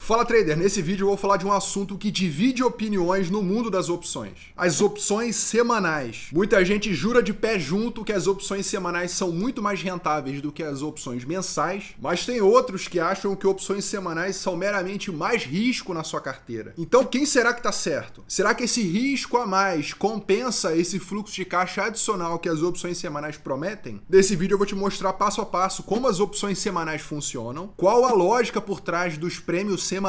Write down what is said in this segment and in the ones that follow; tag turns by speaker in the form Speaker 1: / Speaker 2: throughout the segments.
Speaker 1: Fala trader, nesse vídeo eu vou falar de um assunto que divide opiniões no mundo das opções. As opções semanais. Muita gente jura de pé junto que as opções semanais são muito mais rentáveis do que as opções mensais, mas tem outros que acham que opções semanais são meramente mais risco na sua carteira. Então quem será que tá certo? Será que esse risco a mais compensa esse fluxo de caixa adicional que as opções semanais prometem? Nesse vídeo eu vou te mostrar passo a passo como as opções semanais funcionam, qual a lógica por trás dos prêmios semanais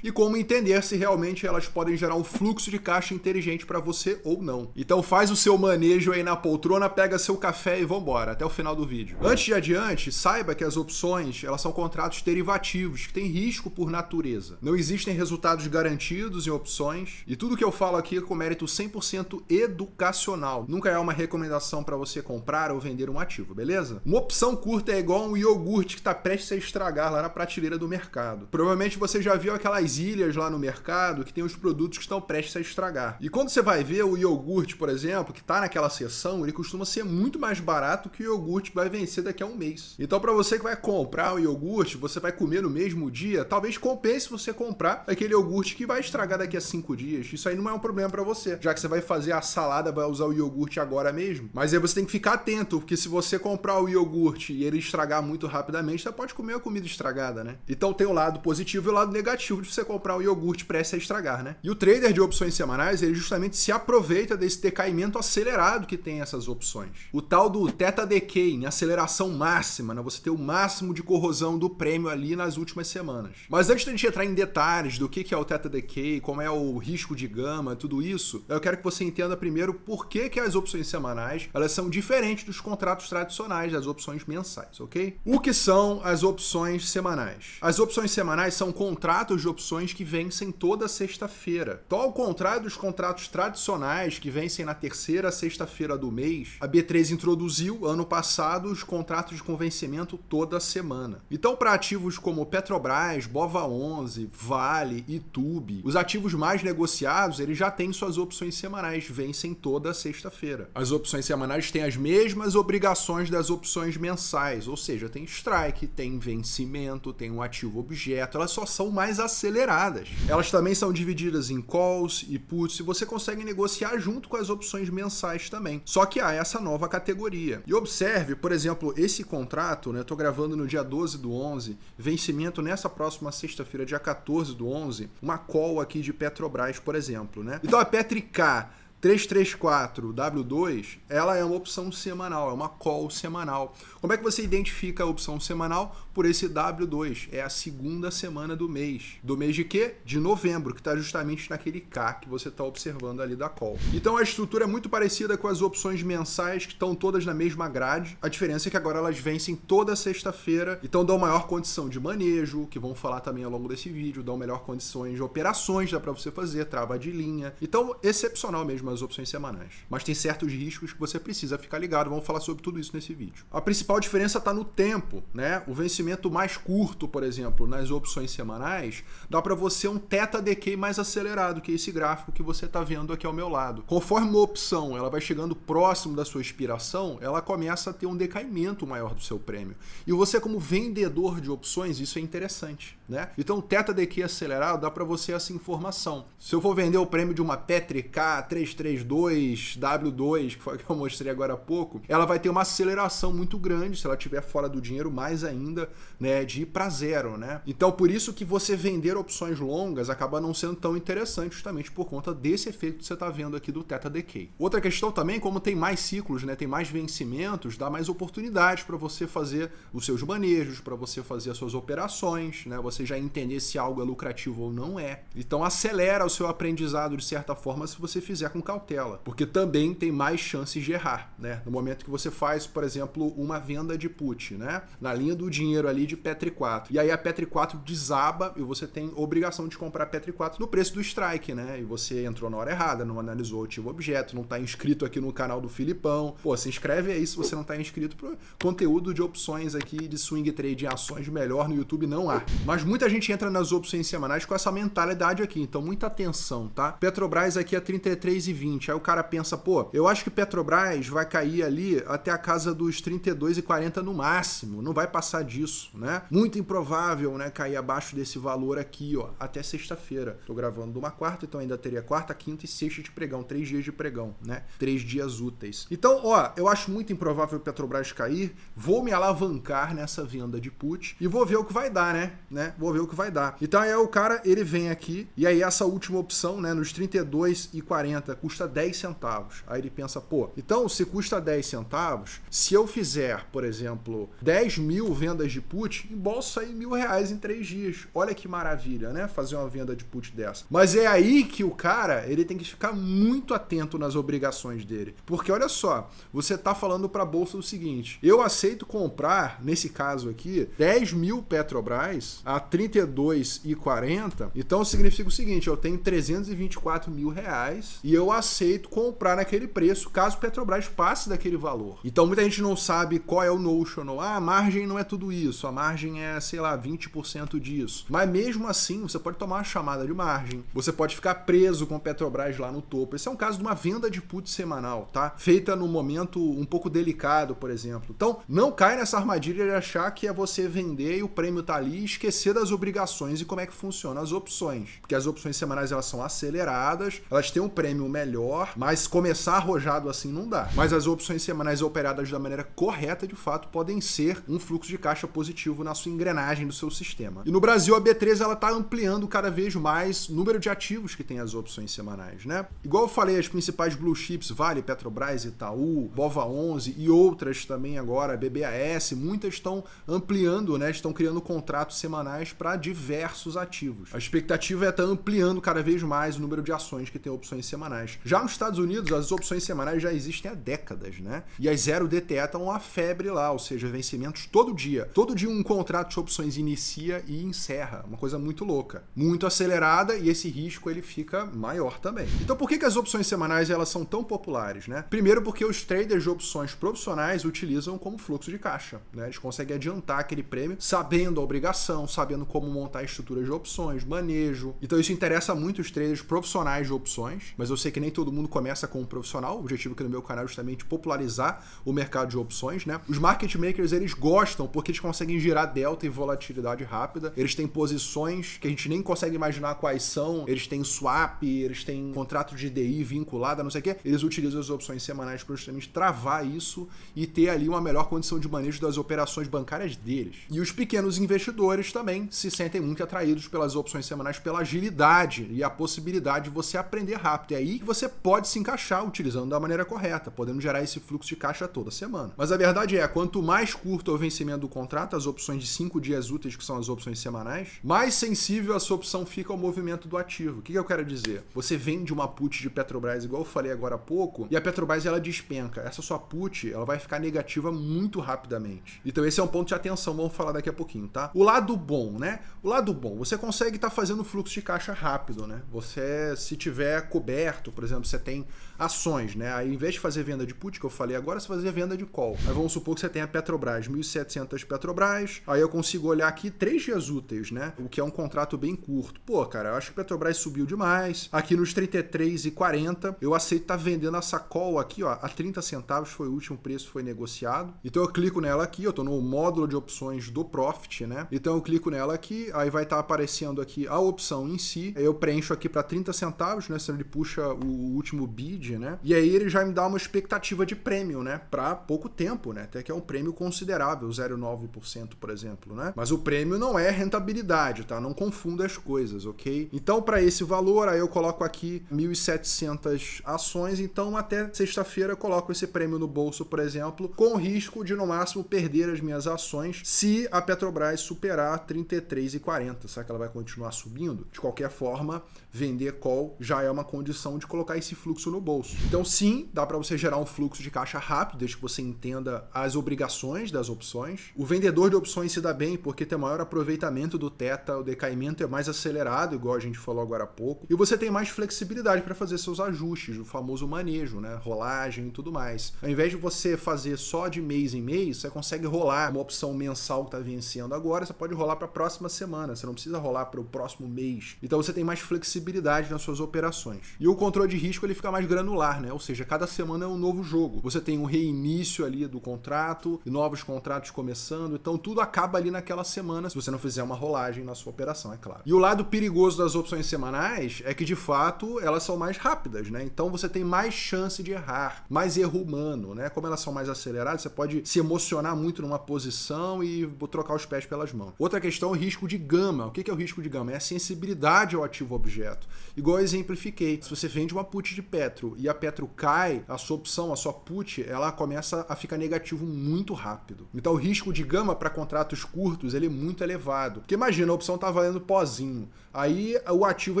Speaker 1: e como entender se realmente elas podem gerar um fluxo de caixa inteligente para você ou não. Então faz o seu manejo aí na poltrona, pega seu café e vambora, até o final do vídeo. Antes de adiante, saiba que as opções elas são contratos derivativos que têm risco por natureza. Não existem resultados garantidos em opções e tudo que eu falo aqui é com mérito 100% educacional. Nunca é uma recomendação para você comprar ou vender um ativo, beleza? Uma opção curta é igual um iogurte que está prestes a estragar lá na prateleira do mercado. Provavelmente você já viu aquelas ilhas lá no mercado que tem os produtos que estão prestes a estragar. E quando você vai ver o iogurte, por exemplo, que está naquela seção, ele costuma ser muito mais barato que o iogurte que vai vencer daqui a um mês. Então, para você que vai comprar o iogurte, você vai comer no mesmo dia, talvez compense você comprar aquele iogurte que vai estragar daqui a 5 dias. Isso aí não é um problema para você, já que você vai fazer a salada, vai usar o iogurte agora mesmo. Mas aí você tem que ficar atento, porque se você comprar o iogurte e ele estragar muito rapidamente, você pode comer a comida estragada, né? Então tem o lado positivo e o lado negativo de você comprar um iogurte prestes a estragar, né? E o trader de opções semanais, ele justamente se aproveita desse decaimento acelerado que tem essas opções. O tal do Theta Decay, em aceleração máxima, né? Você ter o máximo de corrosão do prêmio ali nas últimas semanas. Mas antes de a gente entrar em detalhes do que é o Theta Decay, como é o risco de gama, tudo isso, eu quero que você entenda primeiro por que as opções semanais, elas são diferentes dos contratos tradicionais, das opções mensais, ok? O que são as opções semanais? As opções semanais são contratos de opções que vencem toda sexta-feira. Então, ao contrário dos contratos tradicionais que vencem na terceira sexta-feira do mês, a B3 introduziu ano passado os contratos de convencimento toda semana. Então, para ativos como Petrobras, Bova11, Vale, Itube, os ativos mais negociados, eles já têm suas opções semanais, vencem toda sexta-feira. As opções semanais têm as mesmas obrigações das opções mensais, ou seja, tem strike, tem vencimento, tem um ativo objeto, elas só são mais aceleradas. Elas também são divididas em calls e puts e você consegue negociar junto com as opções mensais também. Só que há essa nova categoria. E observe, por exemplo, esse contrato, né? Eu tô gravando no dia 12/11, vencimento nessa próxima sexta-feira, dia 14/11, uma call aqui de Petrobras, por exemplo, né? Então a Petrica 334W2, ela é uma opção semanal, é uma call semanal. Como é que você identifica a opção semanal? Por esse W2, é a segunda semana do mês. Do mês de quê? De novembro, que está justamente naquele K que você está observando ali da call. Então a estrutura é muito parecida com as opções mensais, que estão todas na mesma grade. A diferença é que agora elas vencem toda sexta-feira, então dão maior condição de manejo, que vão falar também ao longo desse vídeo, dão melhor condições de operações, dá para você fazer, trava de linha. Então, excepcional mesmo as opções semanais. Mas tem certos riscos que você precisa ficar ligado, vamos falar sobre tudo isso nesse vídeo. A principal diferença está no tempo, né? O vencimento mais curto, por exemplo, nas opções semanais, dá para você um Theta Decay mais acelerado, que é esse gráfico que você está vendo aqui ao meu lado. Conforme uma opção ela vai chegando próximo da sua expiração, ela começa a ter um decaimento maior do seu prêmio. E você, como vendedor de opções, isso é interessante, né? Então, o Theta Decay acelerado dá para você essa informação. Se eu for vender o prêmio de uma Petrica 332W2, que foi a que eu mostrei agora há pouco, ela vai ter uma aceleração muito grande, se ela estiver fora do dinheiro, mais ainda, né, de ir para zero, né? Então, por isso que você vender opções longas acaba não sendo tão interessante, justamente por conta desse efeito que você está vendo aqui do Theta Decay. Outra questão também, como tem mais ciclos, né, tem mais vencimentos, dá mais oportunidades para você fazer os seus manejos, para você fazer as suas operações, né? Você já entender se algo é lucrativo ou não é. Então, acelera o seu aprendizado de certa forma se você fizer com cautela, porque também tem mais chances de errar, né? No momento que você faz, por exemplo, uma venda de put, né? Na linha do dinheiro ali de Petri 4. E aí a Petri 4 desaba e você tem obrigação de comprar a Petri 4 no preço do strike, né? E você entrou na hora errada, não analisou o ativo objeto, não está inscrito aqui no canal do Filipão. Pô, se inscreve aí se você não está inscrito pro conteúdo de opções aqui de swing trade em ações melhor no YouTube não há. Mas muita gente entra nas opções semanais com essa mentalidade aqui, então muita atenção, tá? Petrobras aqui é 33,20. Aí o cara pensa, pô, eu acho que Petrobras vai cair ali até a casa dos 32,40 no máximo, não vai passar disso. disso, né? Muito improvável, né, cair abaixo desse valor aqui, ó, até sexta-feira. Tô gravando numa quarta, então ainda teria quarta, quinta e sexta de pregão, 3 dias de pregão, né? 3 dias úteis. Então, ó, eu acho muito improvável o Petrobras cair, vou me alavancar nessa venda de put e vou ver o que vai dar, né? Vou ver o que vai dar. Então aí o cara, ele vem aqui e aí essa última opção, né, nos 32,40 custa 10 centavos. Aí ele pensa, pô, então se custa 10 centavos, se eu fizer, por exemplo, 10 mil vendas de put, embolso aí R$1.000 em 3 dias. Olha que maravilha, né? Fazer uma venda de put dessa. Mas é aí que o cara, ele tem que ficar muito atento nas obrigações dele. Porque olha só, você tá falando pra bolsa o seguinte, eu aceito comprar, nesse caso aqui, 10 mil Petrobras a 32,40, então significa o seguinte, eu tenho R$324.000 e eu aceito comprar naquele preço, caso Petrobras passe daquele valor. Então muita gente não sabe qual é o notional. Ah, a margem não é tudo isso, a margem é, sei lá, 20% disso. Mas mesmo assim, você pode tomar uma chamada de margem, você pode ficar preso com Petrobras lá no topo. Esse é um caso de uma venda de put semanal, tá? Feita num momento um pouco delicado, por exemplo. Então, não cai nessa armadilha de achar que é você vender e o prêmio tá ali e esquecer das obrigações e como é que funciona as opções. Porque as opções semanais, elas são aceleradas, elas têm um prêmio melhor, mas começar arrojado assim não dá. Mas as opções semanais operadas da maneira correta, de fato, podem ser um fluxo de caixa positivo na sua engrenagem do seu sistema. E no Brasil, a B3, ela tá ampliando cada vez mais o número de ativos que tem as opções semanais, né? Igual eu falei, as principais blue chips, Vale, Petrobras, Itaú, BOVA11 e outras também agora, BBAS, muitas estão ampliando, né? Estão criando contratos semanais para diversos ativos. A expectativa é estar ampliando cada vez mais o número de ações que tem opções semanais. Já nos Estados Unidos, as opções semanais já existem há décadas, né? E as 0DTE estão uma febre lá, ou seja, vencimentos todo dia. Todo dia um contrato de opções inicia e encerra. Uma coisa muito louca. Muito acelerada e esse risco ele fica maior também. Então por que as opções semanais elas são tão populares, né? Primeiro porque os traders de opções profissionais utilizam como fluxo de caixa, né? Eles conseguem adiantar aquele prêmio sabendo a obrigação, sabendo como montar estruturas de opções, manejo. Então isso interessa muito os traders profissionais de opções, mas eu sei que nem todo mundo começa como profissional. O objetivo aqui no meu canal é justamente popularizar o mercado de opções, né? Os market makers, eles gostam porque eles conseguem gerar delta e volatilidade rápida. Eles têm posições que a gente nem consegue imaginar quais são. Eles têm swap, eles têm contrato de DI vinculado, não sei o quê. Eles utilizam as opções semanais para justamente travar isso e ter ali uma melhor condição de manejo das operações bancárias deles. E os pequenos investidores também se sentem muito atraídos pelas opções semanais pela agilidade e a possibilidade de você aprender rápido. É aí que você pode se encaixar utilizando da maneira correta, podendo gerar esse fluxo de caixa toda semana. Mas a verdade é, quanto mais curto é o vencimento do contrato, as opções de 5 dias úteis, que são as opções semanais, mais sensível essa opção fica ao movimento do ativo. O que eu quero dizer? Você vende uma put de Petrobras, igual eu falei agora há pouco, e a Petrobras ela despenca. Essa sua put, ela vai ficar negativa muito rapidamente. Então esse é um ponto de atenção, vamos falar daqui a pouquinho, tá? O lado bom, né? O lado bom, você consegue estar fazendo fluxo de caixa rápido, né? Você, se tiver coberto, por exemplo, você tem ações, né? Aí, em vez de fazer venda de put, que eu falei agora, você fazer venda de call. Aí vamos supor que você tenha Petrobras, 1.700 Petrobras, aí eu consigo olhar aqui 3 dias úteis, né? O que é um contrato bem curto. Pô, cara, eu acho que Petrobras subiu demais. Aqui nos 33,40, eu aceito estar vendendo essa call aqui, ó, a 30 centavos foi o último preço, foi negociado. Então eu clico nela aqui, eu tô no módulo de opções do Profit, né? Então eu clico nela aqui, aí vai estar aparecendo aqui a opção em si. Aí eu preencho aqui para 30 centavos, né? Se ele puxa o último bid, né? E aí ele já me dá uma expectativa de prêmio, né? Para pouco tempo, né? Até que é um prêmio considerável, 0,9%, por exemplo, né? Mas o prêmio não é rentabilidade, tá? Não confunda as coisas, ok? Então, para esse valor, aí eu coloco aqui 1.700 ações, então até sexta-feira eu coloco esse prêmio no bolso, por exemplo, com o risco de no máximo perder as minhas ações se a Petrobras superar 33,40. Será que ela vai continuar subindo? De qualquer forma, vender call já é uma condição de colocar esse fluxo no bolso. Então sim, dá para você gerar um fluxo de caixa rápido, desde que você entenda as obrigações das opções. O vendedor de opções se dá bem porque tem maior aproveitamento do teta, o decaimento é mais acelerado, igual a gente falou agora há pouco, e você tem mais flexibilidade para fazer seus ajustes, o famoso manejo, né? Rolagem e tudo mais. Ao invés de você fazer só de mês em mês, você consegue rolar uma opção mensal que está vencendo agora, você pode rolar para a próxima semana, você não precisa rolar para o próximo mês. Então você tem mais flexibilidade nas suas operações. E o controle de risco ele fica mais granular, né? Ou seja, cada semana é um novo jogo. Você tem um reinício ali do contrato, novos contratos começando, então tudo acaba ali naquela semana, se você não fizer uma rolagem na sua operação, é claro. E o lado perigoso das opções semanais é que, de fato, elas são mais rápidas, né? Então você tem mais chance de errar, mais erro humano, né? Como elas são mais aceleradas, você pode se emocionar muito numa posição e trocar os pés pelas mãos. Outra questão é o risco de gama. O que é o risco de gama? É a sensibilidade ao ativo objeto. Igual eu exemplifiquei. Se você vende uma put de Petro e a Petro cai, a sua opção, a sua put, ela começa a ficar negativo muito rápido. Então o risco de gama para contratos curtos ele é muito elevado. Porque imagina, a opção está valendo pozinho. Aí o ativo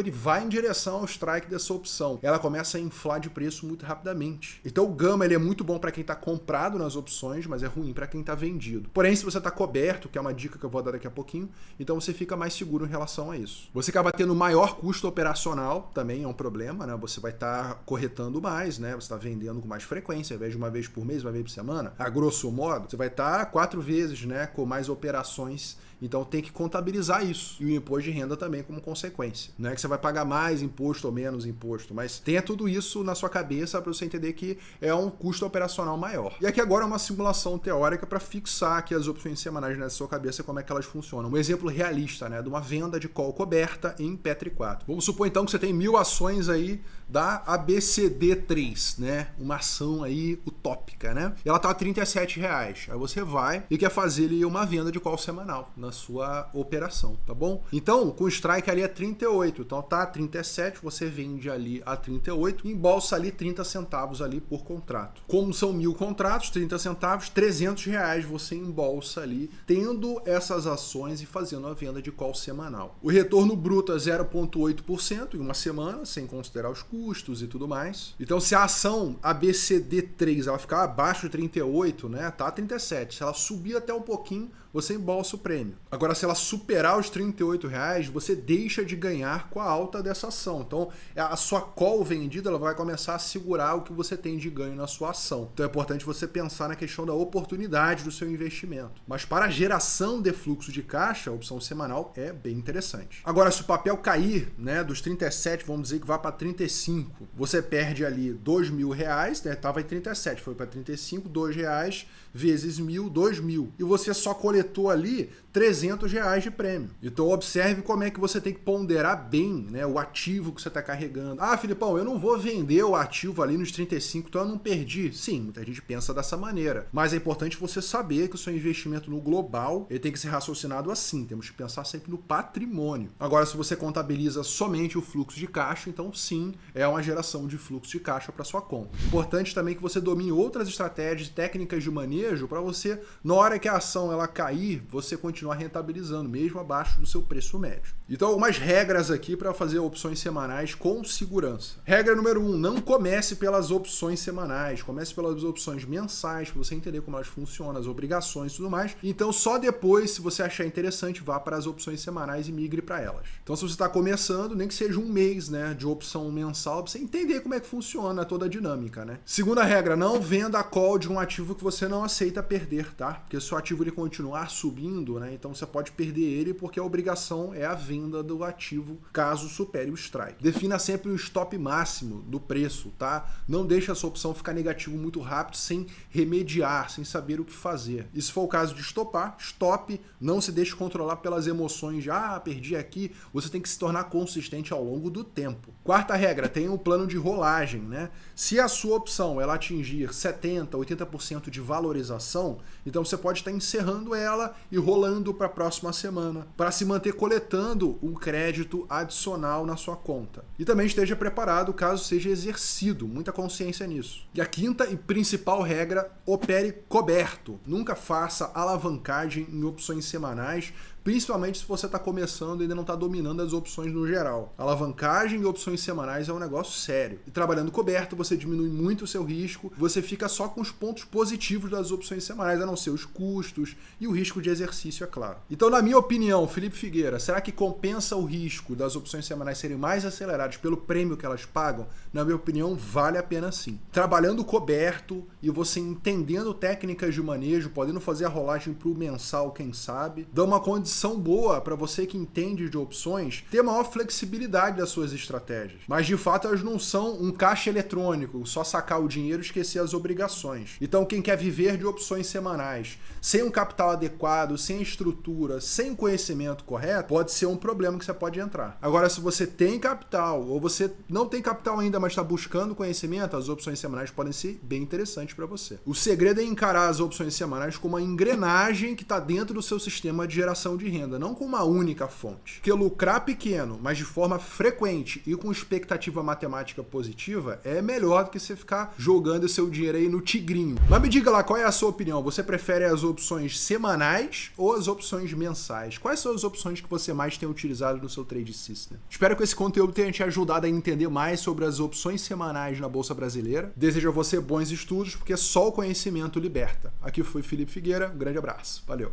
Speaker 1: ele vai em direção ao strike dessa opção. Ela começa a inflar de preço muito rapidamente. Então o gama ele é muito bom para quem está comprado nas opções, mas é ruim para quem está vendido. Porém, se você está coberto, que é uma dica que eu vou dar daqui a pouquinho, então você fica mais seguro em relação a isso. Você acaba tendo maior custo operacional, também é um problema, né? Você vai estar corretando mais, né? Você está vendendo com mais frequência, ao invés de uma vez por mês, uma vez por semana. A grosso modo, você vai estar 4 vezes, né? Com mais operações. Então tem que contabilizar isso. E o imposto de renda também como consequência. Não é que você vai pagar mais imposto ou menos imposto, mas tenha tudo isso na sua cabeça para você entender que é um custo operacional maior. E aqui agora é uma simulação teórica para fixar aqui as opções semanais na sua cabeça como é que elas funcionam. Um exemplo realista, né, de uma venda de call coberta em Petri 4. Vamos supor então que você tem 1000 ações aí da ABCD3, né? Uma ação aí utópica, né? E ela tá a R$37. Aí você vai e quer fazer ali uma venda de call semanal na sua operação, tá bom? Então, com o strike ali é 38. Então tá a 37, você vende ali a 38 e embolsa ali 30 centavos ali por contrato. Como são 1000 contratos, 30 centavos, R$300 você embolsa ali, tendo essas ações e fazendo a venda de call semanal. O retorno bruto é 0,8% em uma semana, sem considerar os custos e tudo mais. Então, se a ação ABCD3 ela ficar abaixo de 38, né, tá a 37. Se ela subir até um pouquinho, você embolsa o prêmio. Agora, se ela superar os R$38, você deixa de ganhar com a alta dessa ação. Então, a sua call vendida ela vai começar a segurar o que você tem de ganho na sua ação. Então, é importante você pensar na questão da oportunidade do seu investimento. Mas para a geração de fluxo de caixa, a opção semanal é bem interessante. Agora, se o papel cair, né, dos 37, vamos dizer que vai para 35, você perde ali R$2.000, né, estava em 37, foi para 35, R$2 vezes 1.000, 2.000. E você só coletou ali R$300 de prêmio. Então observe como é que você tem que ponderar bem, né, o ativo que você está carregando. Ah, Filipão, eu não vou vender o ativo ali nos 35, então eu não perdi. Sim, muita gente pensa dessa maneira. Mas é importante você saber que o seu investimento no global ele tem que ser raciocinado assim. Temos que pensar sempre no patrimônio. Agora, se você contabiliza somente o fluxo de caixa, então sim, é uma geração de fluxo de caixa para sua conta. Importante também que você domine outras estratégias, técnicas de manejo para você, na hora que a ação ela cair, você continuar rentabilizando, mesmo abaixo do seu preço médio. Então, umas regras aqui para fazer opções semanais com segurança. Regra número 1, não comece pelas opções semanais, comece pelas opções mensais, para você entender como elas funcionam, as obrigações e tudo mais. Então, só depois, se você achar interessante, vá para as opções semanais e migre para elas. Então, se você está começando, nem que seja um mês, né, de opção mensal, para você entender como é que funciona toda a dinâmica, né? Segunda regra, não venda a call de um ativo que você não aceita perder, tá? Porque se o ativo ele continuar subindo, né, então você pode perder ele porque a obrigação é a venda do ativo caso supere o strike. Defina sempre o stop máximo do preço, tá? Não deixe a sua opção ficar negativo muito rápido sem remediar, sem saber o que fazer. E se for o caso de stopar, stop, não se deixe controlar pelas emoções de perdi aqui, você tem que se tornar consistente ao longo do tempo. Quarta regra, tenha um plano de rolagem, né? Se a sua opção ela atingir 70%, 80% de valorização, então você pode estar encerrando ela e rolando para a próxima semana, para se manter coletando um crédito adicional na sua conta. E também esteja preparado caso seja exercido, muita consciência nisso. E a quinta e principal regra, opere coberto. Nunca faça alavancagem em opções semanais, principalmente se você está começando e ainda não está dominando as opções no geral. Alavancagem e opções semanais é um negócio sério. E trabalhando coberto, você diminui muito o seu risco, você fica só com os pontos positivos das opções semanais, a não ser os custos e o risco de exercício, é claro. Então, na minha opinião, Felipe Figueira, será que compensa o risco das opções semanais serem mais aceleradas pelo prêmio que elas pagam? Na minha opinião, vale a pena sim. Trabalhando coberto e você entendendo técnicas de manejo, podendo fazer a rolagem para o mensal, quem sabe, dá uma condição opção boa para você que entende de opções ter maior flexibilidade das suas estratégias. Mas de fato elas não são um caixa eletrônico, só sacar o dinheiro e esquecer as obrigações. Então quem quer viver de opções semanais sem um capital adequado, sem estrutura, sem conhecimento correto, pode ser um problema que você pode entrar. Agora, se você tem capital ou você não tem capital ainda, mas está buscando conhecimento, as opções semanais podem ser bem interessantes para você. O segredo é encarar as opções semanais como uma engrenagem que está dentro do seu sistema de geração de renda, não com uma única fonte. Porque lucrar pequeno, mas de forma frequente e com expectativa matemática positiva é melhor do que você ficar jogando o seu dinheiro aí no tigrinho. Mas me diga lá, qual é a sua opinião? Você prefere as opções semanais ou as opções mensais? Quais são as opções que você mais tem utilizado no seu trade system? Espero que esse conteúdo tenha te ajudado a entender mais sobre as opções semanais na Bolsa Brasileira. Desejo a você bons estudos, porque só o conhecimento liberta. Aqui foi Felipe Figueira, um grande abraço. Valeu!